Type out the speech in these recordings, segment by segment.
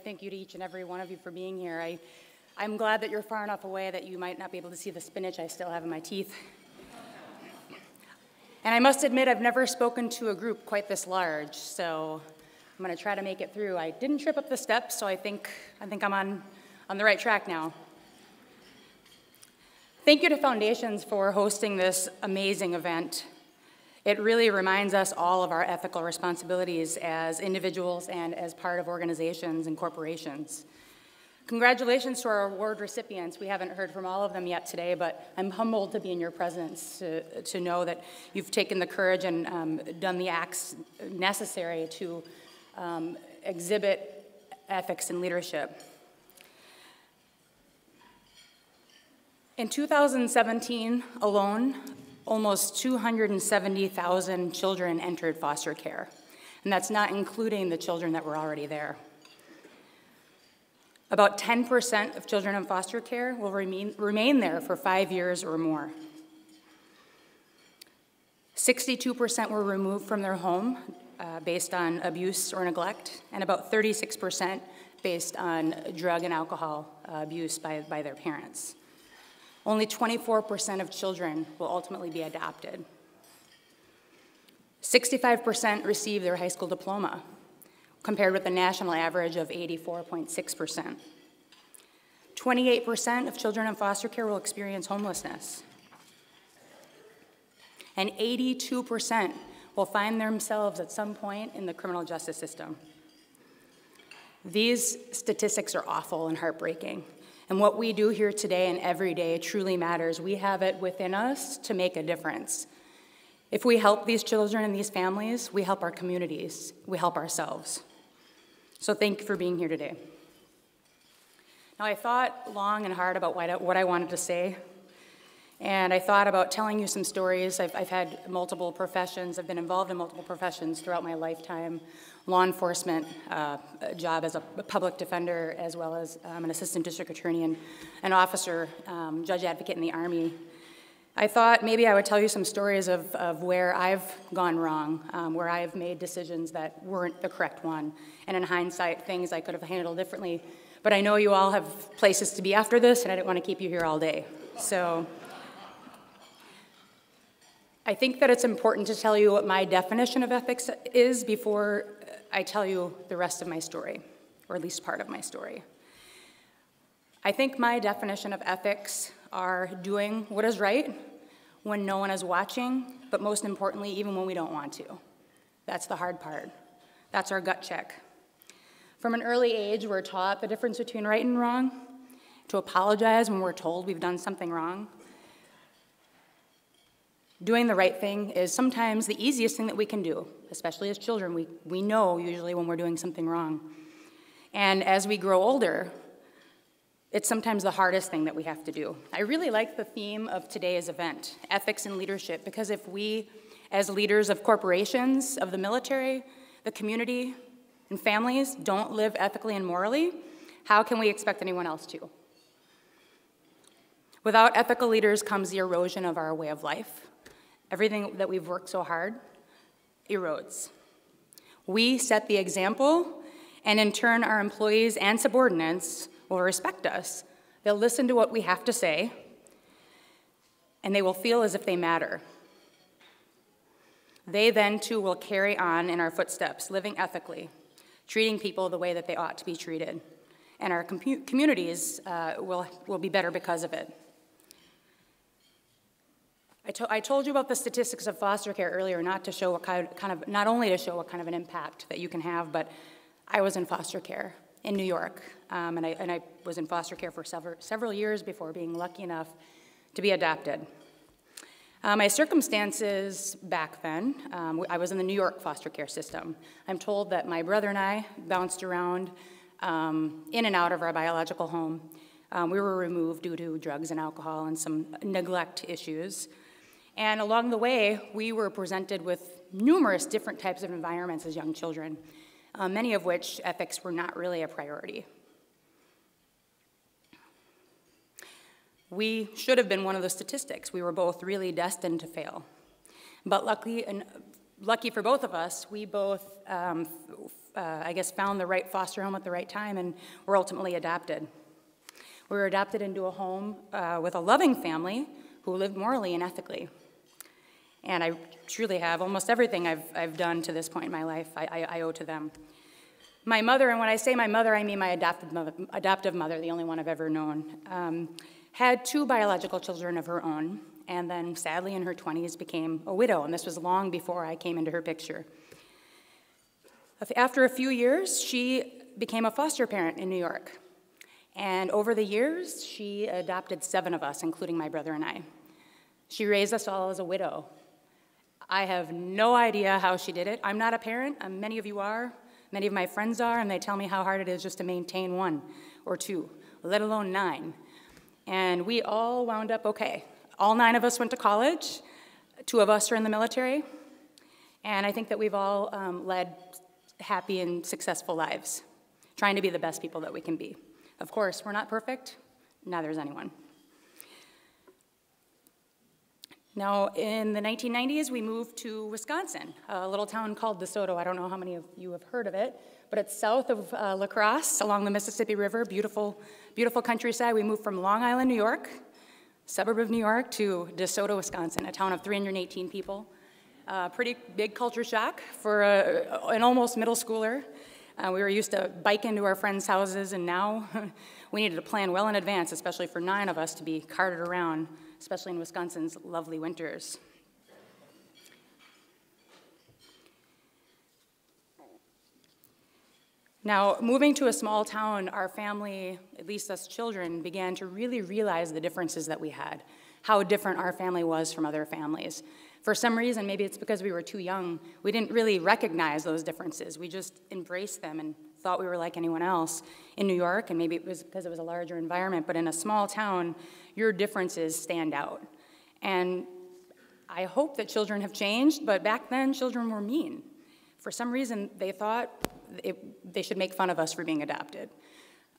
Thank you to each and every one of you for being here. I'm glad that you're far enough away that you might not be able to see the spinach I still have in my teeth. And I must admit, I've never spoken to a group quite this large, so I'm going to try to make it through. I didn't trip up the steps, so I think I'm on the right track now. Thank you to Foundations for hosting this amazing event. It really reminds us all of our ethical responsibilities as individuals and as part of organizations and corporations. Congratulations to our award recipients. We haven't heard from all of them yet today, but I'm humbled to be in your presence, to know that you've taken the courage and done the acts necessary to exhibit ethics and leadership. In 2017 alone, almost 270,000 children entered foster care, and that's not including the children that were already there. About 10% of children in foster care will remain there for 5 years or more. 62% were removed from their home based on abuse or neglect, and about 36% based on drug and alcohol abuse by their parents. Only 24% of children will ultimately be adopted. 65% receive their high school diploma, compared with the national average of 84.6%. 28% of children in foster care will experience homelessness. And 82% will find themselves at some point in the criminal justice system. These statistics are awful and heartbreaking. And what we do here today and every day truly matters. We have it within us to make a difference. If we help these children and these families, we help our communities, we help ourselves. So thank you for being here today. Now, I thought long and hard about what I wanted to say, and I thought about telling you some stories. I've had multiple professions. I've been involved in multiple professions throughout my lifetime. Law enforcement, a job as a public defender, as well as an assistant district attorney and an officer, judge advocate in the Army. I thought maybe I would tell you some stories of where I've gone wrong, where I've made decisions that weren't the correct one, and in hindsight, things I could have handled differently. But I know you all have places to be after this, and I didn't want to keep you here all day. So I think that it's important to tell you what my definition of ethics is before I tell you the rest of my story, or at least part of my story. I think my definition of ethics are doing what is right when no one is watching, but most importantly, even when we don't want to. That's the hard part. That's our gut check. From an early age, we're taught the difference between right and wrong, to apologize when we're told we've done something wrong. Doing the right thing is sometimes the easiest thing that we can do, especially as children. We know usually when we're doing something wrong. And as we grow older, it's sometimes the hardest thing that we have to do. I really like the theme of today's event, ethics and leadership, because if we, as leaders of corporations, of the military, the community, and families, don't live ethically and morally, how can we expect anyone else to? Without ethical leaders comes the erosion of our way of life. Everything that we've worked so hard erodes. We set the example, and in turn, our employees and subordinates will respect us. They'll listen to what we have to say, and they will feel as if they matter. They then, too, will carry on in our footsteps, living ethically, treating people the way that they ought to be treated, and our communities will be better because of it. I told you about the statistics of foster care earlier, not to show not only to show what kind of an impact that you can have, but I was in foster care in New York, and I was in foster care for several years before being lucky enough to be adopted. My circumstances back then, I was in the New York foster care system. I'm told that my brother and I bounced around in and out of our biological home. We were removed due to drugs and alcohol and some neglect issues. And along the way, we were presented with numerous different types of environments as young children, many of which ethics were not really a priority. We should have been one of the statistics. We were both really destined to fail. But luckily lucky for both of us, we both, I guess, found the right foster home at the right time and were ultimately adopted. We were adopted into a home with a loving family who lived morally and ethically. And I truly have almost everything I've done to this point in my life, I owe to them. My mother, and when I say my mother, I mean my adoptive mother, the only one I've ever known, had 2 biological children of her own, and then sadly in her 20s became a widow, and this was long before I came into her picture. After a few years, she became a foster parent in New York. And over the years, she adopted 7 of us, including my brother and I. She raised us all as a widow. I have no idea how she did it. I'm not a parent, many of you are, many of my friends are, and they tell me how hard it is just to maintain 1 or 2, let alone 9. And we all wound up okay. All 9 of us went to college, 2 of us are in the military, and I think that we've all led happy and successful lives, trying to be the best people that we can be. Of course, we're not perfect, neither is anyone. Now, in the 1990s, we moved to Wisconsin, a little town called DeSoto. I don't know how many of you have heard of it, but it's south of La Crosse, along the Mississippi River, beautiful, beautiful countryside. We moved from Long Island, New York, suburb of New York, to DeSoto, Wisconsin, a town of 318 people. Pretty big culture shock for an almost middle schooler. We were used to bike into our friends' houses, and now we needed to plan well in advance, especially for 9 of us to be carted around, especially in Wisconsin's lovely winters. Now, moving to a small town, our family, at least us children, began to really realize the differences that we had, how different our family was from other families. For some reason, maybe it's because we were too young, we didn't really recognize those differences. We just embraced them and thought we were like anyone else in New York, and maybe it was because it was a larger environment, but in a small town, your differences stand out. And I hope that children have changed, but back then, children were mean. For some reason, they thought they should make fun of us for being adopted.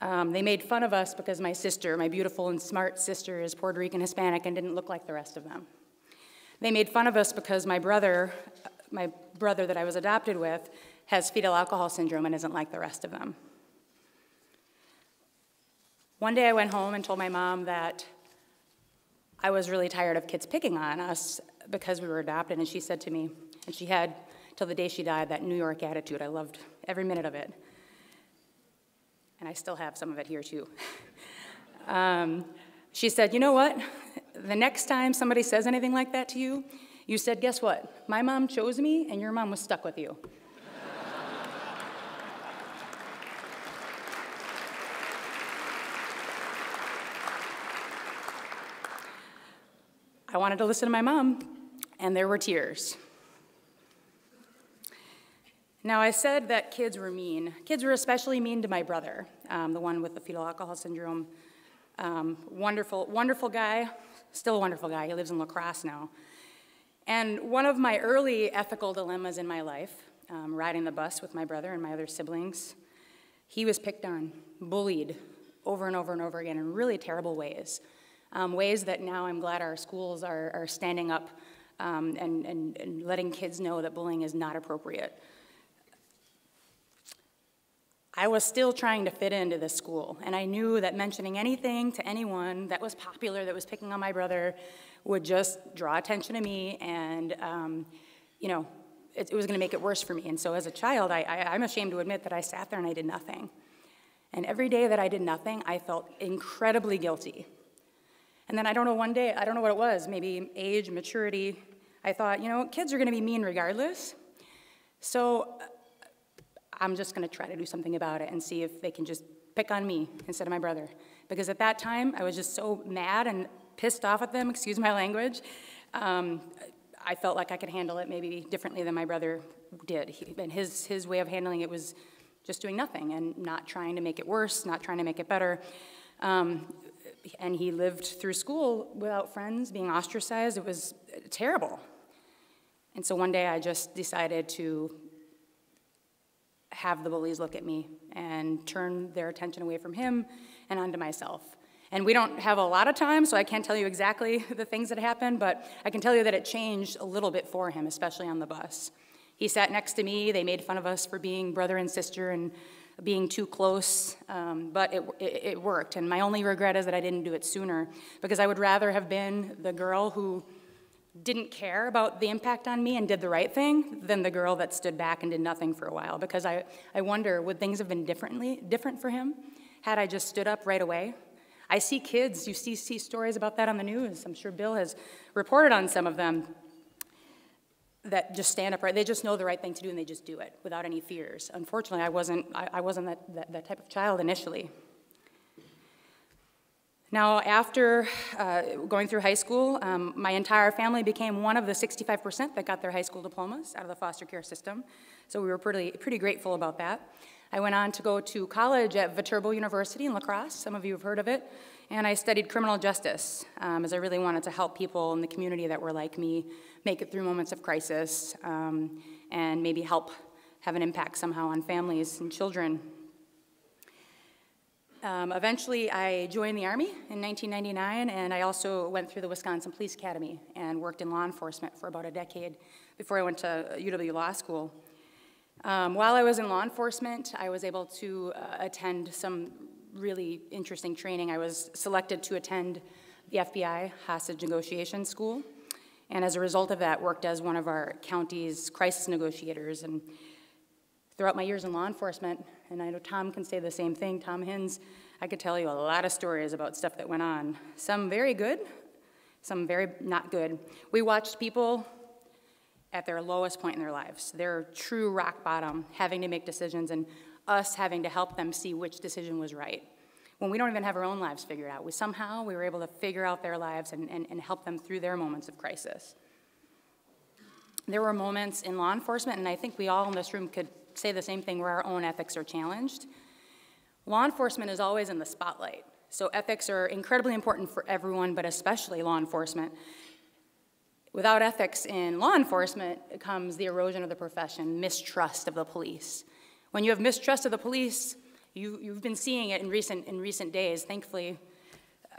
They made fun of us because my sister, my beautiful and smart sister, is Puerto Rican Hispanic and didn't look like the rest of them. They made fun of us because my brother that I was adopted with has fetal alcohol syndrome and isn't like the rest of them. One day I went home and told my mom that I was really tired of kids picking on us because we were adopted, and she said to me, and she had, till the day she died, that New York attitude. I loved every minute of it. And I still have some of it here too. She said, you know what? The next time somebody says anything like that to you, you said, guess what? My mom chose me, and your mom was stuck with you. I wanted to listen to my mom, and there were tears. Now, I said that kids were mean. Kids were especially mean to my brother, the one with the fetal alcohol syndrome. Wonderful, wonderful guy, still a wonderful guy. He lives in La Crosse now. And one of my early ethical dilemmas in my life, riding the bus with my brother and my other siblings, he was picked on, bullied over and over and over again in really terrible ways. Ways that now I'm glad our schools are standing up and letting kids know that bullying is not appropriate. I was still trying to fit into this school, and I knew that mentioning anything to anyone that was popular, that was picking on my brother, would just draw attention to me, and you know, it was going to make it worse for me. And so as a child, I'm ashamed to admit that I sat there and I did nothing. And every day that I did nothing, I felt incredibly guilty. And then I don't know, one day, I don't know what it was, maybe age, maturity, I thought, you know, kids are going to be mean regardless, so I'm just going to try to do something about it and see if they can just pick on me instead of my brother. Because at that time, I was just so mad and pissed off at them, excuse my language. I felt like I could handle it maybe differently than my brother did. And his way of handling it was just doing nothing and not trying to make it worse, not trying to make it better. And he lived through school without friends, being ostracized. It was terrible. And so one day I just decided to have the bullies look at me and turn their attention away from him and onto myself. And we don't have a lot of time, so I can't tell you exactly the things that happened, but I can tell you that it changed a little bit for him, especially on the bus. He sat next to me. They made fun of us for being brother and sister and being too close, but it worked. And my only regret is that I didn't do it sooner, because I would rather have been the girl who didn't care about the impact on me and did the right thing than the girl that stood back and did nothing for a while, because I wonder, would things have been different for him had I just stood up right away? I see kids, you see stories about that on the news. I'm sure Bill has reported on some of them that just stand up right. They just know the right thing to do and they just do it without any fears. Unfortunately, I wasn't that type of child initially. Now, after going through high school, my entire family became one of the 65% that got their high school diplomas out of the foster care system. So we were pretty grateful about that. I went on to go to college at Viterbo University in La Crosse. Some of you have heard of it. And I studied criminal justice, as I really wanted to help people in the community that were like me make it through moments of crisis, and maybe help have an impact somehow on families and children. Eventually, I joined the Army in 1999, and I also went through the Wisconsin Police Academy and worked in law enforcement for about a decade before I went to UW Law School. While I was in law enforcement, I was able to attend some really interesting training. I was selected to attend the FBI hostage negotiation school, and as a result of that, worked as one of our county's crisis negotiators. And throughout my years in law enforcement, and I know Tom can say the same thing, Tom Hins, I could tell you a lot of stories about stuff that went on. Some very good, some very not good. We watched people at their lowest point in their lives, their true rock bottom, having to make decisions, and us having to help them see which decision was right. When we don't even have our own lives figured out, we were able to figure out their lives and help them through their moments of crisis. There were moments in law enforcement, and I think we all in this room could say the same thing, where our own ethics are challenged. Law enforcement is always in the spotlight, so ethics are incredibly important for everyone, but especially law enforcement. Without ethics in law enforcement comes the erosion of the profession, mistrust of the police. When you have mistrust of the police, you've been seeing it in recent days. Thankfully,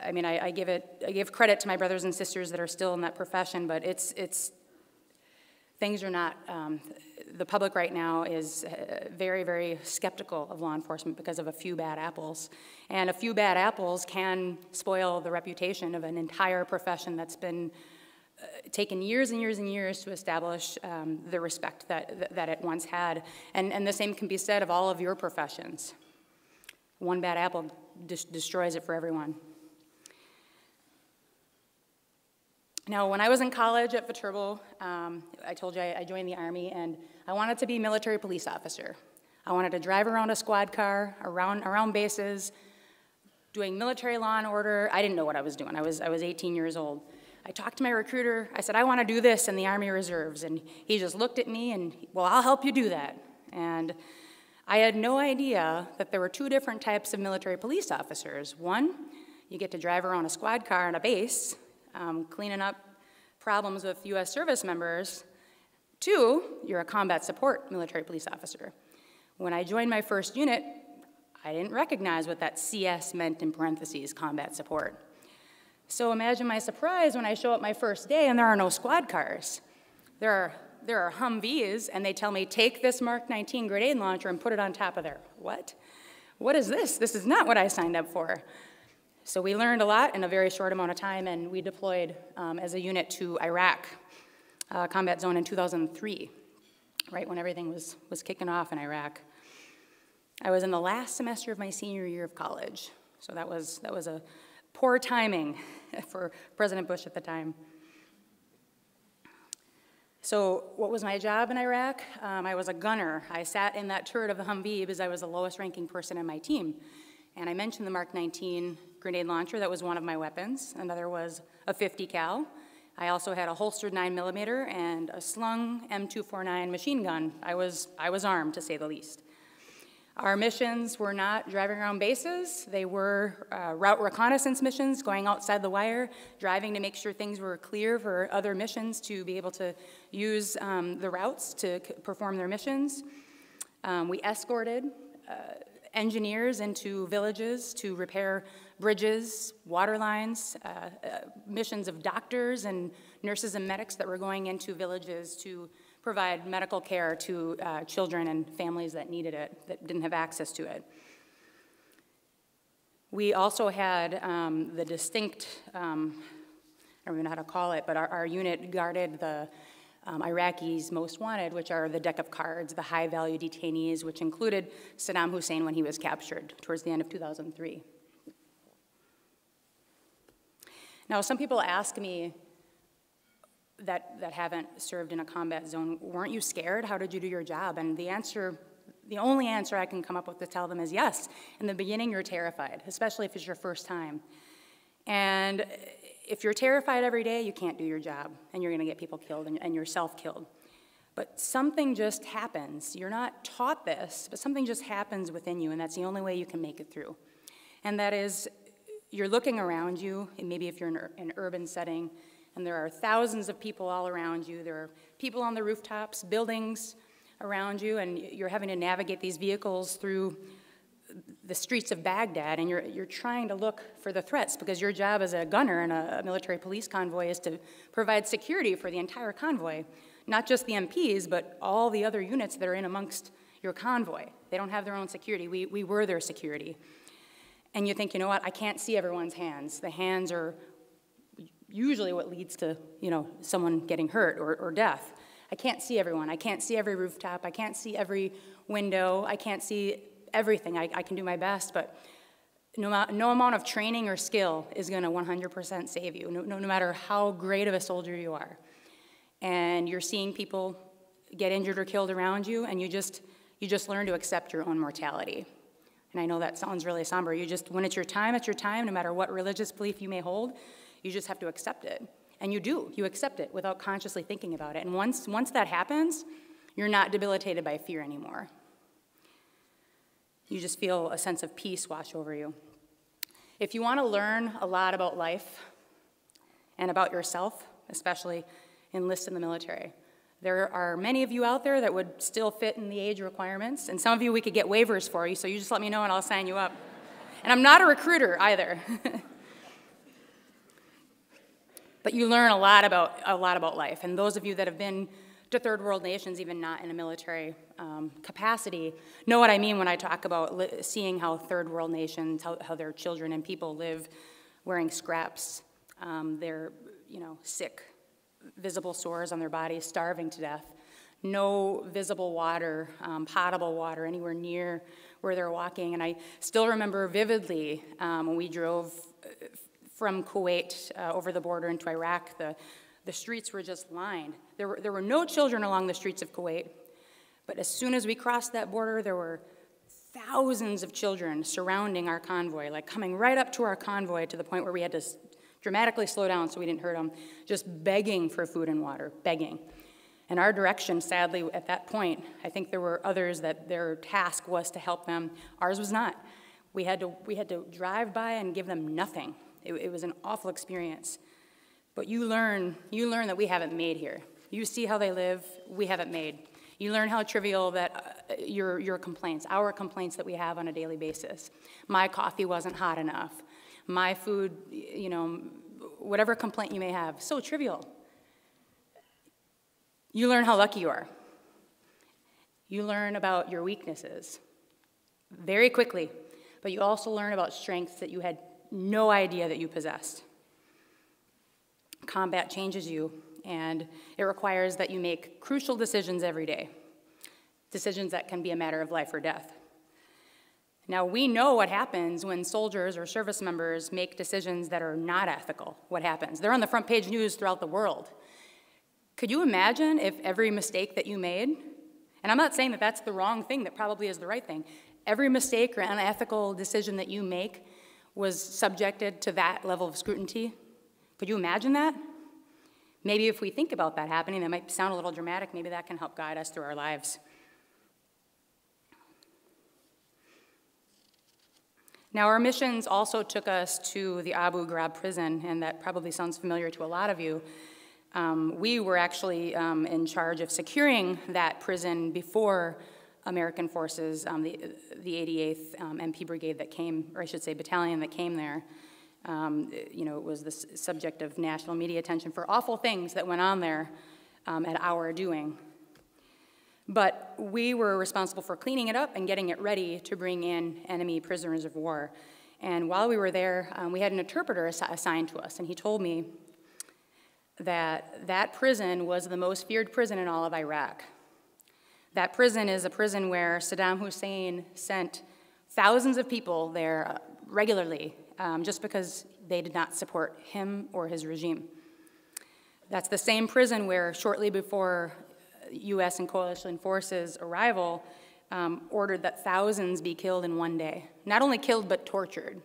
I mean, I give credit to my brothers and sisters that are still in that profession, but things are not. The public right now is very, very skeptical of law enforcement because of a few bad apples, and a few bad apples can spoil the reputation of an entire profession that's been taken years and years and years to establish the respect that it once had. And the same can be said of all of your professions. One bad apple destroys it for everyone. Now, when I was in college at Viterbo, I told you I joined the Army, and I wanted to be a military police officer. I wanted to drive around a squad car, around bases, doing military law and order. I didn't know what I was doing. I was 18 years old. I talked to my recruiter. I said, I want to do this in the Army Reserves. And he just looked at me and, well, I'll help you do that. And I had no idea that there were two different types of military police officers. One, you get to drive around a squad car on a base, cleaning up problems with U.S. service members. Two, you're a combat support military police officer. When I joined my first unit, I didn't recognize what that CS meant in parentheses, combat support. So imagine my surprise when I show up my first day and there are no squad cars. There are Humvees, and they tell me, take this Mark 19 grenade launcher and put it on top of there. What? What is this? This is not what I signed up for. So we learned a lot in a very short amount of time, and we deployed as a unit to Iraq combat zone in 2003, right when everything was kicking off in Iraq. I was in the last semester of my senior year of college, so that was a poor timing for President Bush at the time. So what was my job in Iraq? I was a gunner. I sat in that turret of the Humvee because I was the lowest ranking person in my team. And I mentioned the Mark 19 grenade launcher. That was one of my weapons. Another was a 50 cal. I also had a holstered 9mm and a slung M249 machine gun. I was armed, to say the least. Our missions were not driving around bases. They were route reconnaissance missions, going outside the wire, driving to make sure things were clear for other missions to be able to use the routes to perform their missions. We escorted engineers into villages to repair bridges, water lines, missions of doctors and nurses and medics that were going into villages to provide medical care to children and families that needed it, that didn't have access to it. We also had the distinct, I don't even know how to call it, but our unit guarded the Iraqis' most wanted, which are the deck of cards, the high-value detainees, which included Saddam Hussein when he was captured towards the end of 2003. Now, some people ask me that haven't served in a combat zone, weren't you scared? How did you do your job? And the only answer I can come up with to tell them is yes. In the beginning, you're terrified, especially if it's your first time. And if you're terrified every day, you can't do your job, and you're gonna get people killed and yourself killed. But something just happens. You're not taught this, but something just happens within you, and that's the only way you can make it through. And that is, you're looking around you, and maybe if you're in an urban setting, and there are thousands of people all around you, there are people on the rooftops, buildings around you, and you're having to navigate these vehicles through the streets of Baghdad, and you're trying to look for the threats, because your job as a gunner in a military police convoy is to provide security for the entire convoy, not just the MPs, but all the other units that are in amongst your convoy. They don't have their own security. We were their security. And you think, you know what, I can't see everyone's hands. The hands are usually what leads to, someone getting hurt or death. I can't see everyone. I can't see every rooftop. I can't see every window. I can't see everything. I can do my best, but no amount of training or skill is going to 100% save you, no matter how great of a soldier you are. And you're seeing people get injured or killed around you, and you just learn to accept your own mortality. And I know that sounds really somber. When it's your time, no matter what religious belief you may hold, you just have to accept it. And you do. You accept it without consciously thinking about it. And once that happens, you're not debilitated by fear anymore. You just feel a sense of peace wash over you. If you want to learn a lot about life and about yourself, especially, enlist in the military. There are many of you out there that would still fit in the age requirements, and some of you we could get waivers for you, so you just let me know and I'll sign you up. And I'm not a recruiter either. But you learn a lot about life, and those of you that have been to third world nations, even not in a military capacity, know what I mean when I talk about seeing how third world nations, how their children and people live wearing scraps. They're, sick, visible sores on their bodies, starving to death. No visible water, potable water anywhere near where they're walking. And I still remember vividly when we drove from Kuwait over the border into Iraq, the streets were just lined. There were no children along the streets of Kuwait, but as soon as we crossed that border, there were thousands of children surrounding our convoy, like coming right up to our convoy to the point where we had to dramatically slow down so we didn't hurt them, just begging for food and water, begging. And our direction, sadly, at that point, I think there were others that their task was to help them. Ours was not. We had to drive by and give them nothing. It was an awful experience. But you learn that we haven't made here. You see how they live, we haven't made. You learn how trivial that your complaints, our complaints that we have on a daily basis. My coffee wasn't hot enough. My food, whatever complaint you may have, so trivial. You learn how lucky you are. You learn about your weaknesses very quickly, but you also learn about strengths that you had no idea that you possessed. Combat changes you, and it requires that you make crucial decisions every day, decisions that can be a matter of life or death. Now, we know what happens when soldiers or service members make decisions that are not ethical. What happens? They're on the front page news throughout the world. Could you imagine if every mistake that you made, and I'm not saying that that's the wrong thing, that probably is the right thing, every mistake or unethical decision that you make was subjected to that level of scrutiny? Could you imagine that? Maybe if we think about that happening, that might sound a little dramatic, maybe that can help guide us through our lives. Now, our missions also took us to the Abu Ghraib prison, and that probably sounds familiar to a lot of you. We were actually in charge of securing that prison before American forces, the 88th MP Brigade that came, or I should say battalion that came there. It was the subject of national media attention for awful things that went on there at our doing. But we were responsible for cleaning it up and getting it ready to bring in enemy prisoners of war. And while we were there, we had an interpreter assigned to us, and he told me that that prison was the most feared prison in all of Iraq. That prison is a prison where Saddam Hussein sent thousands of people there regularly just because they did not support him or his regime. That's the same prison where shortly before U.S. and coalition forces' arrival, ordered that thousands be killed in one day. Not only killed, but tortured.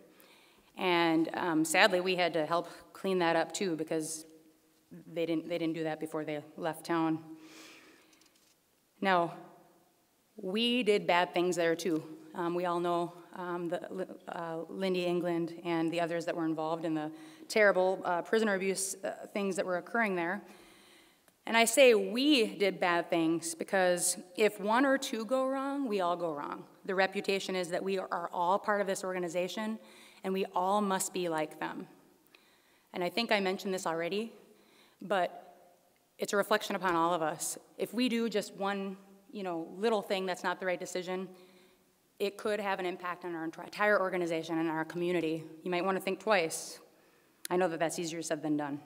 And sadly, we had to help clean that up too, because they didn't do that before they left town. Now, we did bad things there too. We all know Lindy England and the others that were involved in the terrible prisoner abuse things that were occurring there. And I say we did bad things because if one or two go wrong, we all go wrong. The reputation is that we are all part of this organization, and we all must be like them. And I think I mentioned this already, but it's a reflection upon all of us. If we do just one, little thing that's not the right decision, it could have an impact on our entire organization and our community. You might want to think twice. I know that that's easier said than done.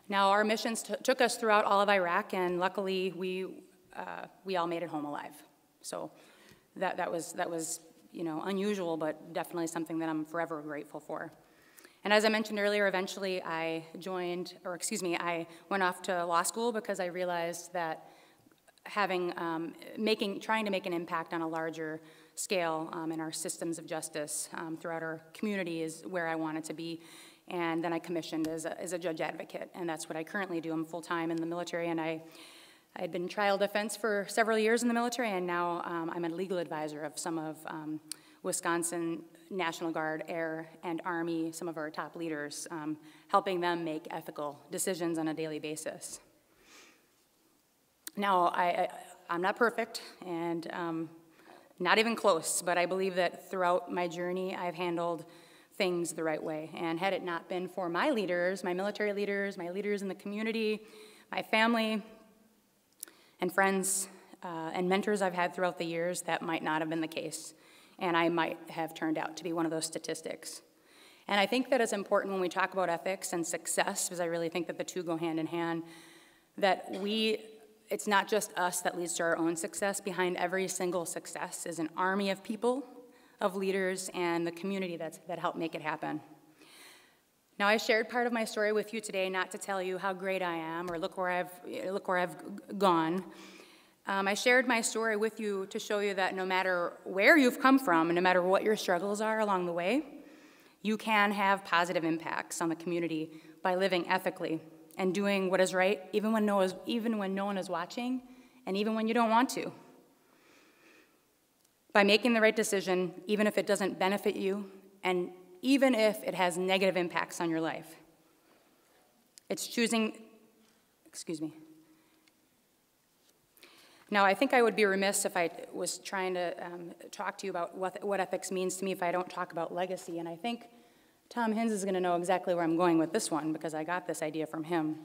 Now, our missions took us throughout all of Iraq, and luckily we all made it home alive. So that was unusual, but definitely something that I'm forever grateful for. And as I mentioned earlier, eventually I went off to law school because I realized that trying to make an impact on a larger scale in our systems of justice throughout our community is where I wanted to be. And then I commissioned as a judge advocate, and that's what I currently do. I'm full-time in the military, and I had been trial defense for several years in the military, and now I'm a legal advisor of some of Wisconsin National Guard, Air, and Army, some of our top leaders, helping them make ethical decisions on a daily basis. Now, I'm not perfect, and not even close, but I believe that throughout my journey, I've handled things the right way. And had it not been for my leaders, my military leaders, my leaders in the community, my family, and friends and mentors I've had throughout the years, that might not have been the case. And I might have turned out to be one of those statistics. And I think that it's important when we talk about ethics and success, because I really think that the two go hand in hand, that it's not just us that leads to our own success. Behind every single success is an army of people, of leaders, and the community that helped make it happen. Now, I shared part of my story with you today, not to tell you how great I am or look where I've gone. I shared my story with you to show you that no matter where you've come from, and no matter what your struggles are along the way, you can have positive impacts on the community by living ethically and doing what is right, even when no one is watching, and even when you don't want to. By making the right decision, even if it doesn't benefit you, and even if it has negative impacts on your life. It's choosing, Now, I think I would be remiss if I was trying to talk to you about what ethics means to me if I don't talk about legacy, and I think Tom Hins is going to know exactly where I'm going with this one because I got this idea from him.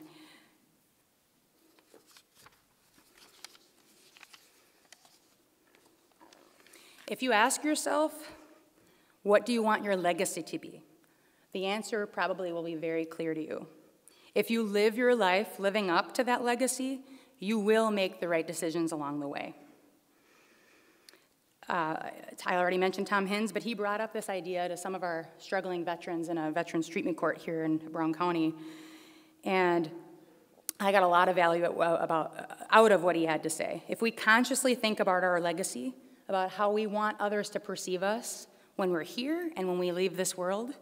If you ask yourself, what do you want your legacy to be? The answer probably will be very clear to you. If you live your life living up to that legacy, you will make the right decisions along the way. I already mentioned Tom Hins, but he brought up this idea to some of our struggling veterans in a veterans treatment court here in Brown County, and I got a lot of value out of what he had to say. If we consciously think about our legacy, about how we want others to perceive us when we're here and when we leave this world,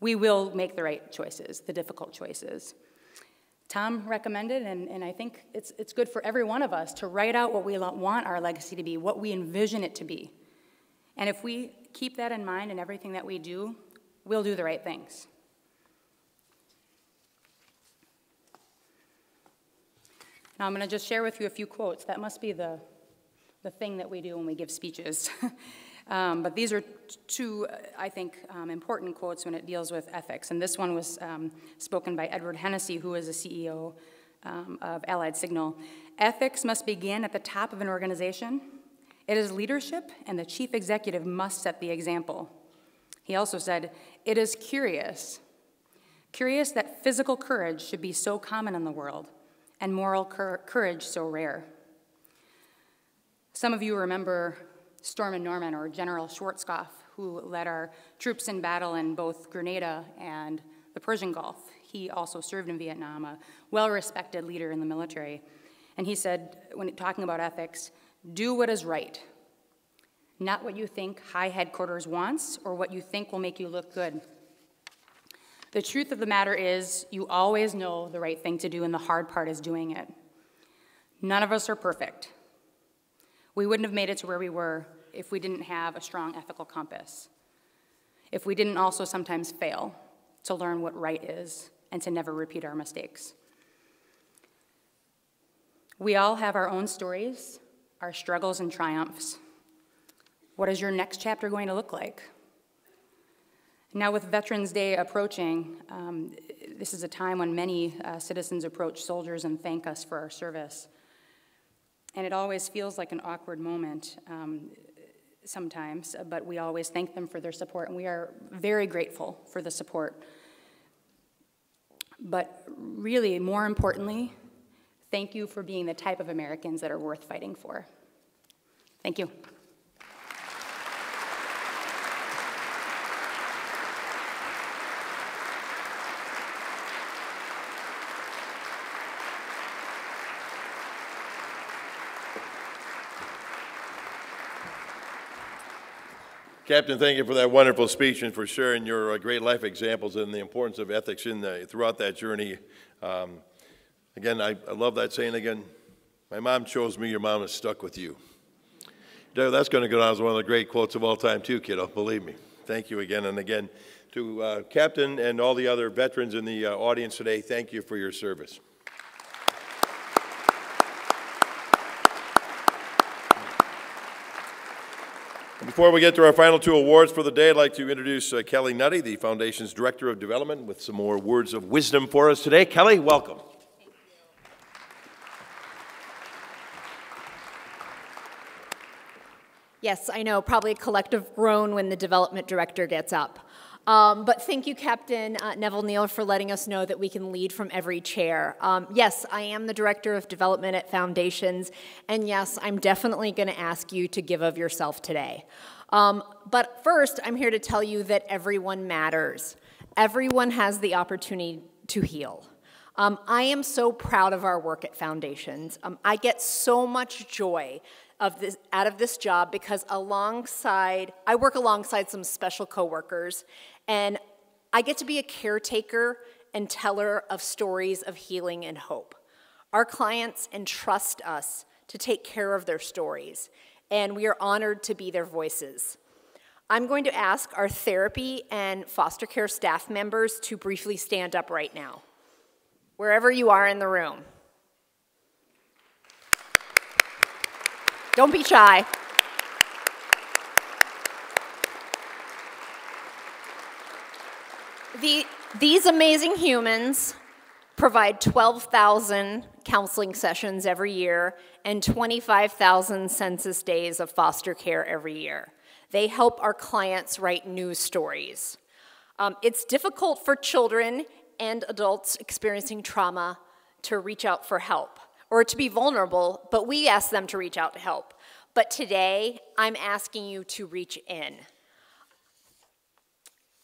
we will make the right choices, the difficult choices. Tom recommended, and I think it's good for every one of us to write out what we want our legacy to be, what we envision it to be. And if we keep that in mind in everything that we do, we'll do the right things. Now I'm going to just share with you a few quotes. That must be the thing that we do when we give speeches. But these are two, I think, important quotes when it deals with ethics. And this one was spoken by Edward Hennessy, who is a CEO of Allied Signal. Ethics must begin at the top of an organization. It is leadership, and the chief executive must set the example. He also said, it is curious that physical courage should be so common in the world, and moral courage so rare. Some of you remember Stormin' Norman, or General Schwarzkopf, who led our troops in battle in both Grenada and the Persian Gulf. He also served in Vietnam, a well-respected leader in the military. And he said, when talking about ethics, do what is right, not what you think high headquarters wants or what you think will make you look good. The truth of the matter is, you always know the right thing to do, and the hard part is doing it. None of us are perfect. We wouldn't have made it to where we were if we didn't have a strong ethical compass, if we didn't also sometimes fail to learn what right is and to never repeat our mistakes. We all have our own stories, our struggles and triumphs. What is your next chapter going to look like? Now, with Veterans Day approaching, this is a time when many citizens approach soldiers and thank us for our service. And it always feels like an awkward moment sometimes, but we always thank them for their support, and we are very grateful for the support. But really, more importantly, thank you for being the type of Americans that are worth fighting for. Thank you. Captain, thank you for that wonderful speech and for sharing your great life examples and the importance of ethics throughout that journey. Again, I love that saying again. My mom chose me, your mom is stuck with you. That's going to go down as one of the great quotes of all time too, kiddo, believe me. Thank you again and again. To Captain and all the other veterans in the audience today, thank you for your service. Before we get to our final two awards for the day, I'd like to introduce Kelly Nutty, the Foundation's Director of Development, with some more words of wisdom for us today. Kelly, welcome. Thank you. Yes, I know, probably a collective groan when the Development Director gets up. But thank you, Captain Neville Neal, for letting us know that we can lead from every chair. Yes, I am the Director of Development at Foundations, and yes, I'm definitely going to ask you to give of yourself today. But first, I'm here to tell you that everyone matters. Everyone has the opportunity to heal. I am so proud of our work at Foundations. I get so much joy out of this job because I work alongside some special coworkers, and I get to be a caretaker and teller of stories of healing and hope. Our clients entrust us to take care of their stories, and we are honored to be their voices. I'm going to ask our therapy and foster care staff members to briefly stand up right now, wherever you are in the room. Don't be shy. These amazing humans provide 12,000 counseling sessions every year and 25,000 census days of foster care every year. They help our clients write news stories. It's difficult for children and adults experiencing trauma to reach out for help or to be vulnerable, but we ask them to reach out to help. But today, I'm asking you to reach in.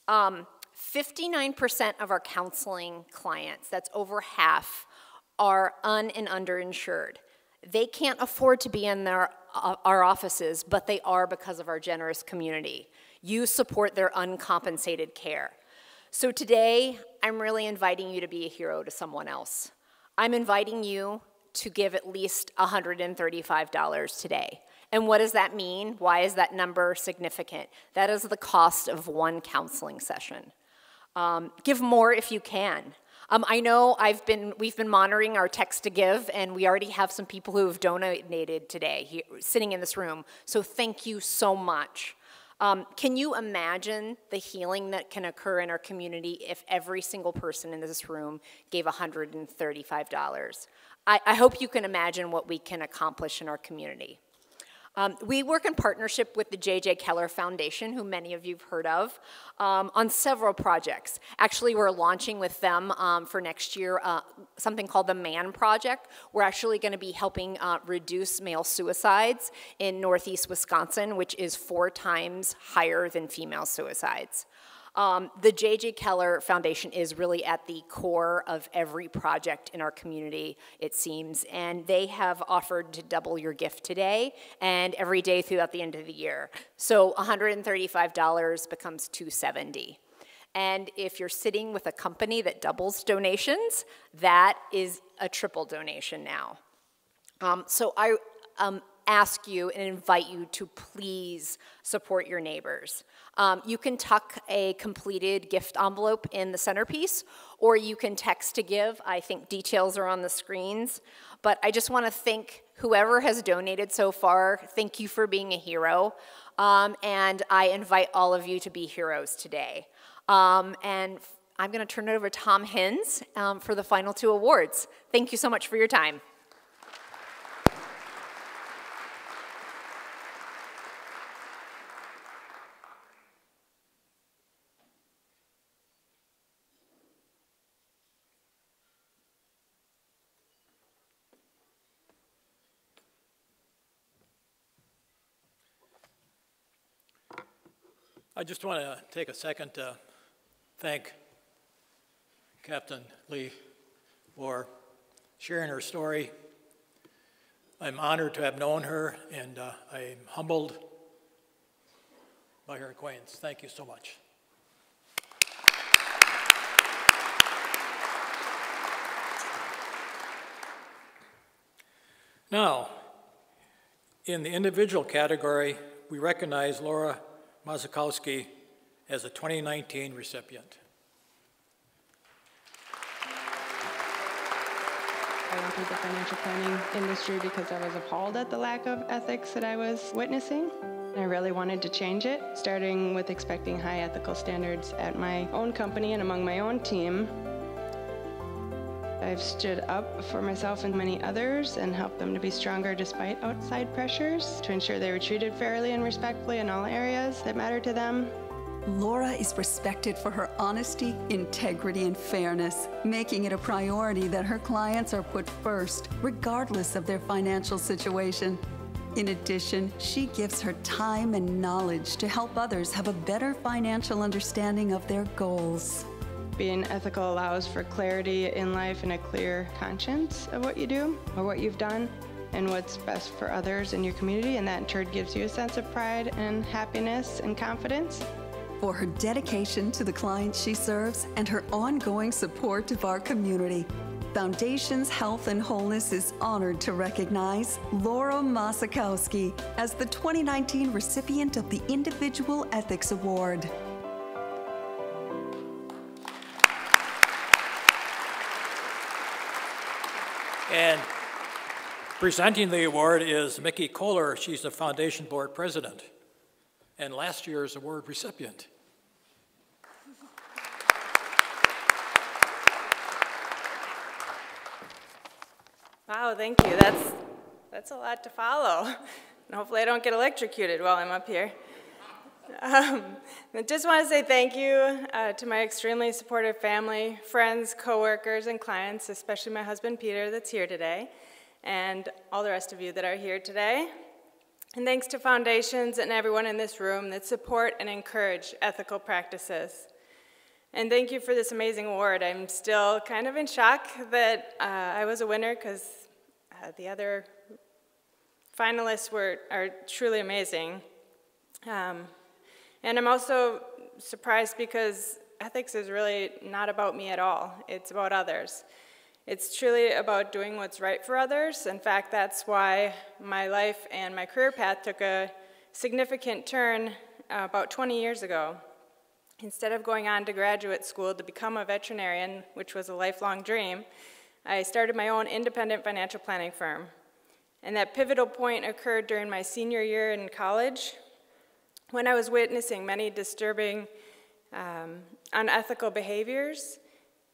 59% of our counseling clients, that's over half, are and underinsured. They can't afford to be in our offices, but they are because of our generous community. You support their uncompensated care. So today, I'm really inviting you to be a hero to someone else. I'm inviting you to give at least $135 today. And what does that mean? Why is that number significant? That is the cost of one counseling session. Give more if you can. I know we've been monitoring our text to give, and we already have some people who have donated today, sitting in this room. So thank you so much. Can you imagine the healing that can occur in our community if every single person in this room gave $135? I hope you can imagine what we can accomplish in our community. We work in partnership with the J.J. Keller Foundation, who many of you have heard of, on several projects. Actually, we're launching with them for next year something called the MAN Project. We're actually going to be helping reduce male suicides in Northeast Wisconsin, which is 4 times higher than female suicides. The J.J. Keller Foundation is really at the core of every project in our community, it seems, and they have offered to double your gift today and every day throughout the end of the year. So $135 becomes $270. And if you're sitting with a company that doubles donations, that is a triple donation now. So I ask you and invite you to please support your neighbors. You can tuck a completed gift envelope in the centerpiece, or you can text to give. I think details are on the screens. But I just want to thank whoever has donated so far. Thank you for being a hero. And I invite all of you to be heroes today. And I'm going to turn it over to Tom Hins for the final 2 awards. Thank you so much for your time. I just want to take a second to thank Captain Lee for sharing her story. I'm honored to have known her, and I'm humbled by her acquaintance. Thank you so much. Now, in the individual category, we recognize Laura Mazakowski as a 2019 recipient. I entered the financial planning industry because I was appalled at the lack of ethics that I was witnessing. I really wanted to change it, starting with expecting high ethical standards at my own company and among my own team. I've stood up for myself and many others and helped them to be stronger despite outside pressures, to ensure they were treated fairly and respectfully in all areas that matter to them. Laura is respected for her honesty, integrity, and fairness, making it a priority that her clients are put first, regardless of their financial situation. In addition, she gives her time and knowledge to help others have a better financial understanding of their goals. Being ethical allows for clarity in life and a clear conscience of what you do or what you've done and what's best for others in your community, and that in turn gives you a sense of pride and happiness and confidence. For her dedication to the clients she serves and her ongoing support of our community, Foundations Health and Wholeness is honored to recognize Laura Mazakowski as the 2019 recipient of the Individual Ethics Award. And presenting the award is Mickey Kohler. She's the Foundation Board President and last year's award recipient. Wow, thank you. That's a lot to follow. And hopefully I don't get electrocuted while I'm up here. I just want to say thank you to my extremely supportive family, friends, coworkers, and clients, especially my husband Peter that's here today, and all the rest of you that are here today. And thanks to foundations and everyone in this room that support and encourage ethical practices. And thank you for this amazing award. I'm still kind of in shock that I was a winner, because the other finalists are truly amazing. And I'm also surprised because ethics is really not about me at all. It's about others. It's truly about doing what's right for others. In fact, that's why my life and my career path took a significant turn about 20 years ago. Instead of going on to graduate school to become a veterinarian, which was a lifelong dream, I started my own independent financial planning firm. And that pivotal point occurred during my senior year in college, when I was witnessing many disturbing, unethical behaviors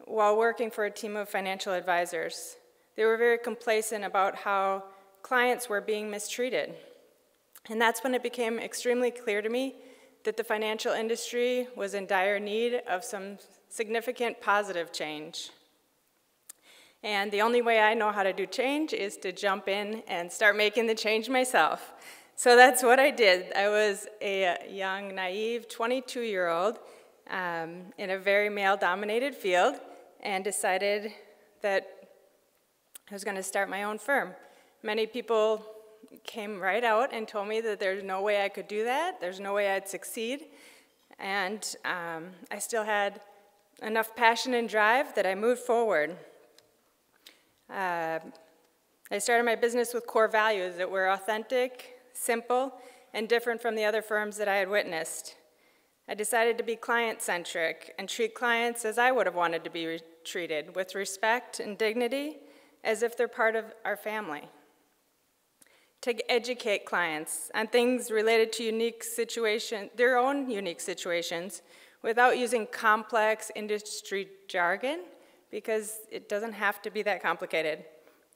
while working for a team of financial advisors. They were very complacent about how clients were being mistreated. And that's when it became extremely clear to me that the financial industry was in dire need of some significant positive change. And the only way I know how to do change is to jump in and start making the change myself. So that's what I did. I was a young, naive 22-year-old in a very male-dominated field and decided that I was going to start my own firm. Many people came right out and told me that there's no way I could do that, there's no way I'd succeed, and I still had enough passion and drive that I moved forward. I started my business with core values that were authentic, simple, and different from the other firms that I had witnessed. I decided to be client-centric and treat clients as I would have wanted to be treated, with respect and dignity, as if they're part of our family. To educate clients on things related to their own unique situations, without using complex industry jargon, because it doesn't have to be that complicated.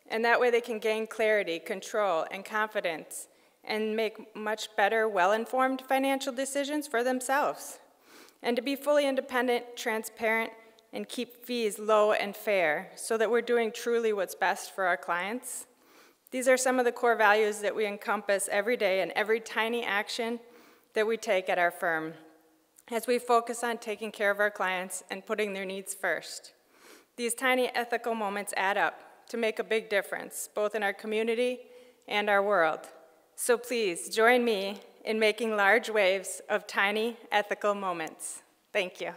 And that way they can gain clarity, control, and confidence, and make much better, well-informed financial decisions for themselves. And to be fully independent, transparent, and keep fees low and fair, so that we're doing truly what's best for our clients. These are some of the core values that we encompass every day in every tiny action that we take at our firm, as we focus on taking care of our clients and putting their needs first. These tiny ethical moments add up to make a big difference, both in our community and our world. So please join me in making large waves of tiny ethical moments. Thank you.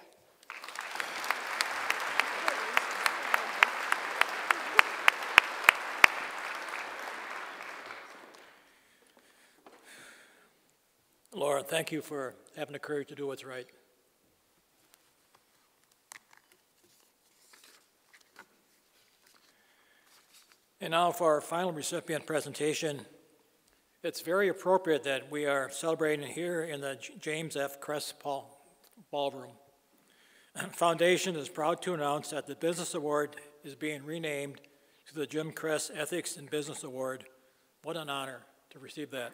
Laura, thank you for having the courage to do what's right. And now for our final recipient presentation. It's very appropriate that we are celebrating here in the James F. Kress Ballroom. Foundation is proud to announce that the Business Award is being renamed to the Jim Kress Ethics in Business Award. What an honor to receive that.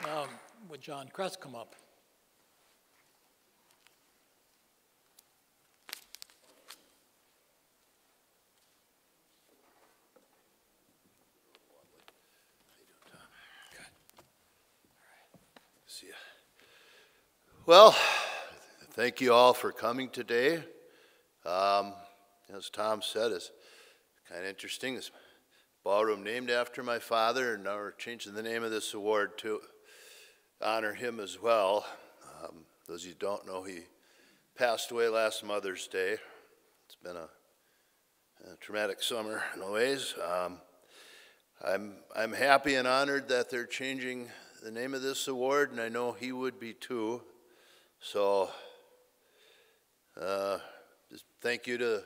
Now, would John Kress come up? See ya. Well, thank you all for coming today. As Tom said, it's kind of interesting. This ballroom named after my father, and now we're changing the name of this award to honor him as well. Those of you who don't know, he passed away last Mother's Day. It's been a traumatic summer in ways. I'm happy and honored that they're changing the name of this award, and I know he would be too. So just thank you to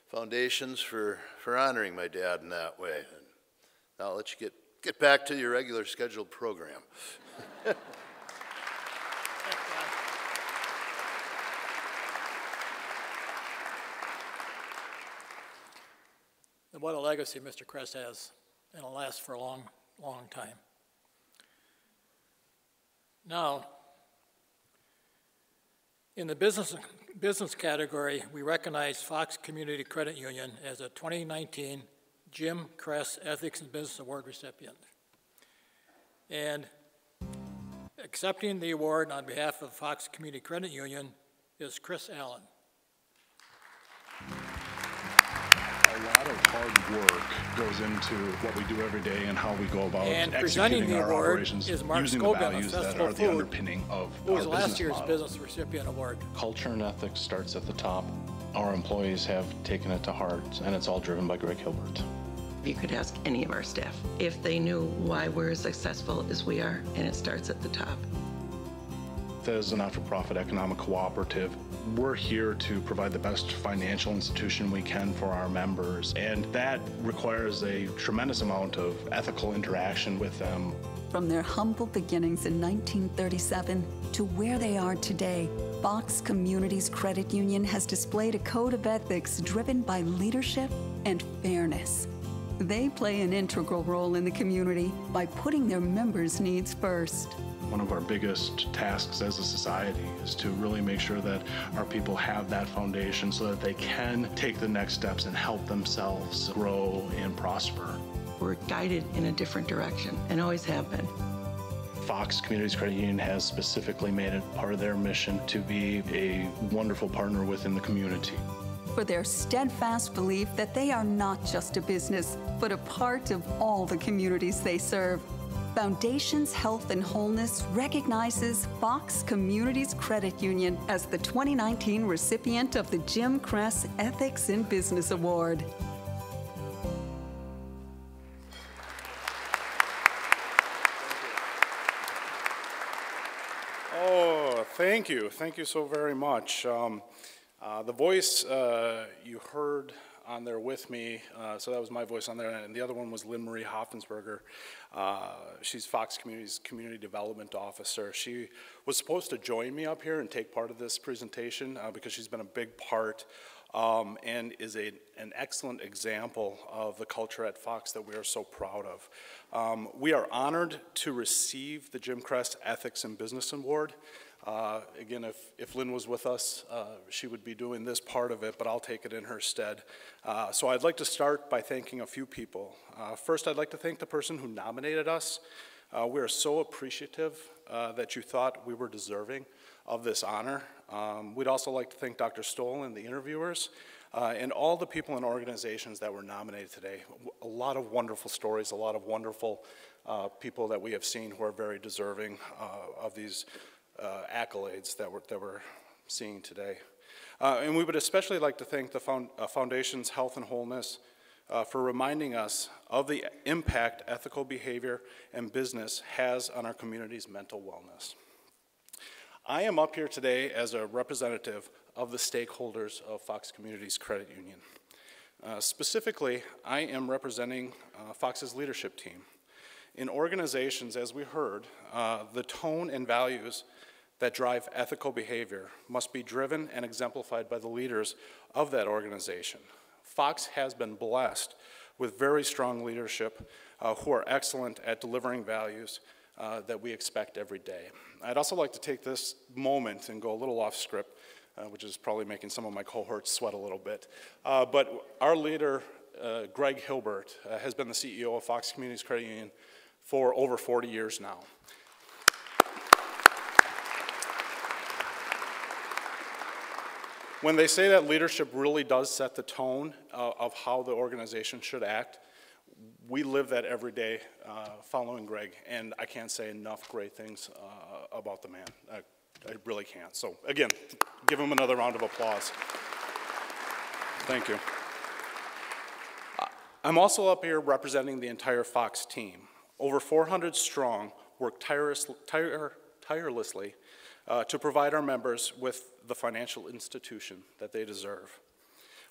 Foundations for honoring my dad in that way. And now I'll let you get back to your regular scheduled program. And what a legacy Mr. Kress has, and it'll last for a long, long time. Now, in the business category, we recognize Fox Community Credit Union as a 2019 Jim Kress Ethics and Business Award recipient. And accepting the award on behalf of Fox Community Credit Union is Chris Allen. A lot of hard work goes into what we do every day and how we go about executing our operations using the values that are the underpinning of our business last year's model. business recipient award. Culture and ethics starts at the top. Our employees have taken it to heart, and it's all driven by Greg Hilbert. You could ask any of our staff if they knew why we're as successful as we are, and it starts at the top. as a not-for-profit economic cooperative, we're here to provide the best financial institution we can for our members, and that requires a tremendous amount of ethical interaction with them. From their humble beginnings in 1937 to where they are today, Fox Communities Credit Union has displayed a code of ethics driven by leadership and fairness. They play an integral role in the community by putting their members' needs first. One of our biggest tasks as a society is to really make sure that our people have that foundation so that they can take the next steps and help themselves grow and prosper. We're guided in a different direction and always have been. Fox Communities Credit Union has specifically made it part of their mission to be a wonderful partner within the community. For their steadfast belief that they are not just a business, but a part of all the communities they serve. Foundations Health and Wholeness recognizes Fox Communities Credit Union as the 2019 recipient of the Jim Kress Ethics in Business Award. Oh, thank you. Thank you so very much. The voice you heard on there with me, so that was my voice on there, and the other one was Lynn Marie Hoffensberger. She's Fox Community's Community Development Officer. She was supposed to join me up here and take part of this presentation because she's been a big part and is an excellent example of the culture at Fox that we are so proud of. We are honored to receive the Jim Kress Ethics in Business Award. Again, if Lynn was with us, she would be doing this part of it, but I'll take it in her stead. So I'd like to start by thanking a few people. First, I'd like to thank the person who nominated us. We are so appreciative that you thought we were deserving of this honor. We'd also like to thank Dr. Stoll and the interviewers, and all the people and organizations that were nominated today. A lot of wonderful stories, a lot of wonderful people that we have seen who are very deserving of these accolades that we're seeing today. And we would especially like to thank the Foundation's Health and Wholeness for reminding us of the impact ethical behavior and business has on our community's mental wellness. I am up here today as a representative of the stakeholders of Fox Communities Credit Union. Specifically, I am representing Fox's leadership team. In organizations, as we heard, the tone and values that drive ethical behavior must be driven and exemplified by the leaders of that organization. Fox has been blessed with very strong leadership who are excellent at delivering values that we expect every day. I'd also like to take this moment and go a little off script, which is probably making some of my cohorts sweat a little bit. But our leader, Greg Hilbert, has been the CEO of Fox Communities Credit Union for over 40 years now. When they say that leadership really does set the tone of how the organization should act, we live that every day following Greg, and I can't say enough great things about the man. I really can't. So again, give him another round of applause. Thank you. I'm also up here representing the entire Fox team. Over 400 strong work tirelessly to provide our members with the financial institution that they deserve.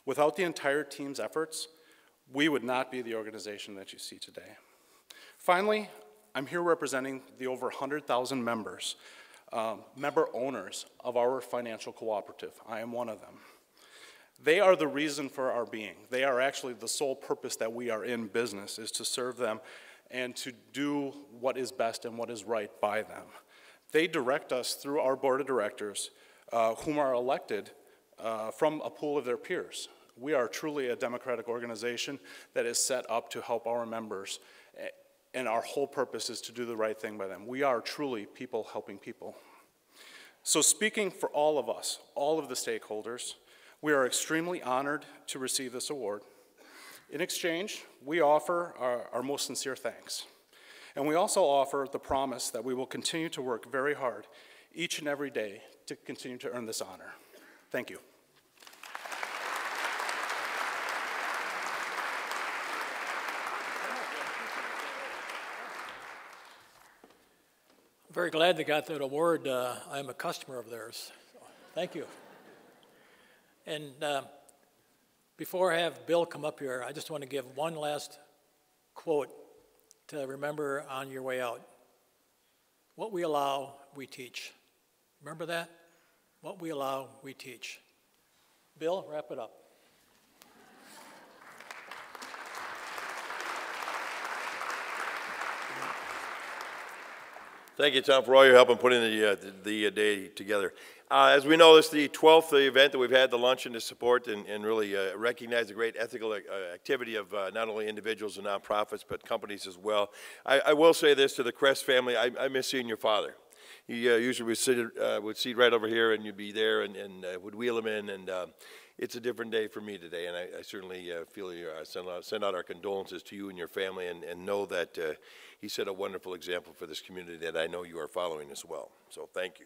Without the entire team's efforts, we would not be the organization that you see today. Finally, I'm here representing the over 100,000 members, member owners of our financial cooperative. I am one of them. They are the reason for our being. They are actually the sole purpose that we are in business, is to serve them and to do what is best and what is right by them. They direct us through our board of directors, whom are elected from a pool of their peers. We are truly a democratic organization that is set up to help our members, and our whole purpose is to do the right thing by them. We are truly people helping people. So speaking for all of us, all of the stakeholders, we are extremely honored to receive this award. In exchange, we offer our most sincere thanks. And we also offer the promise that we will continue to work very hard each and every day to continue to earn this honor. Thank you. very glad they got that award. I'm a customer of theirs. So, thank you. And before I have Bill come up here, I just want to give one last quote to remember on your way out. What we allow, we teach. Remember that? What we allow, we teach. Bill, wrap it up. Thank you, Tom, for all your help in putting the day together. As we know, this is the 12th event that we've had the luncheon to support and really recognize the great ethical activity of not only individuals and nonprofits, but companies as well. I will say this to the Crest family, I miss seeing your father. He usually would sit right over here, and you'd be there and would wheel him in, and it's a different day for me today, and I certainly feel send out our condolences to you and your family, and know that he set a wonderful example for this community that I know you are following as well. So thank you.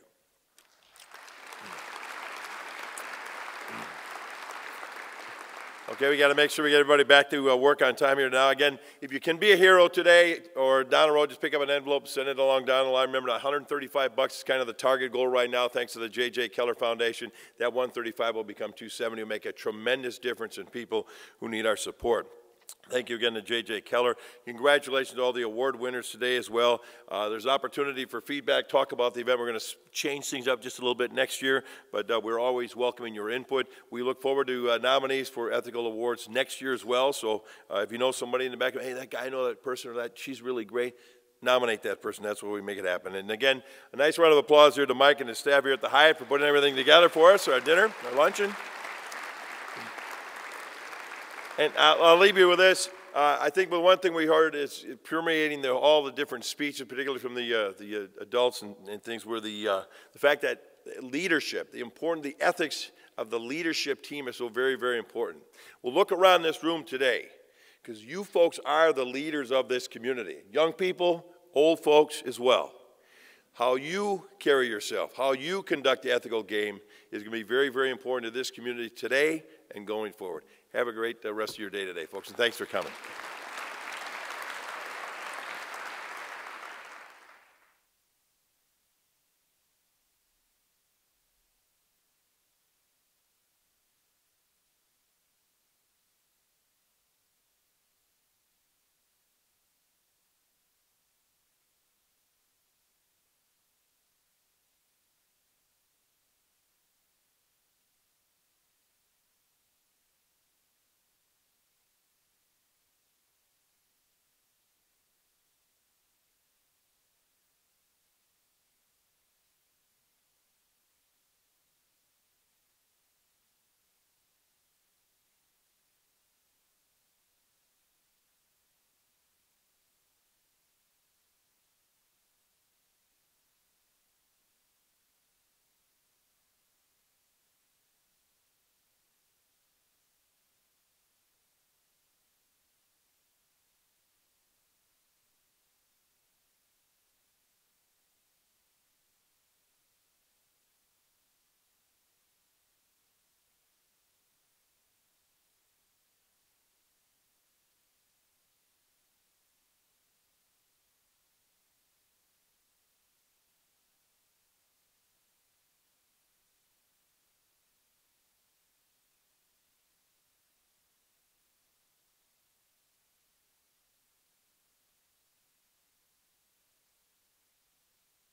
Okay, we got to make sure we get everybody back to work on time here now. Again, if you can be a hero today or down the road, just pick up an envelope, send it along down the line. Remember, $135 is kind of the target goal right now, thanks to the J.J. Keller Foundation. That $135 will become $270. Will make a tremendous difference in people who need our support. Thank you again to J.J. Keller. Congratulations to all the award winners today as well. There's an opportunity for feedback, talk about the event. We're going to change things up just a little bit next year, but we're always welcoming your input. We look forward to nominees for ethical awards next year as well. So if you know somebody in the back, hey, that guy, I know that person or that, she's really great, nominate that person. That's where we make it happen. And again, a nice round of applause here to Mike and his staff here at the Hyatt for putting everything together for us, our dinner, our luncheon. And I'll leave you with this. I think the one thing we heard is permeating all the different speeches, particularly from the adults and things, were the fact that leadership, the ethics of the leadership team is so very, very important. We'll look around this room today, because you folks are the leaders of this community. Young people, old folks as well. How you carry yourself, how you conduct the ethical game is going to be very, very important to this community today and going forward. Have a great rest of your day today, folks, and thanks for coming.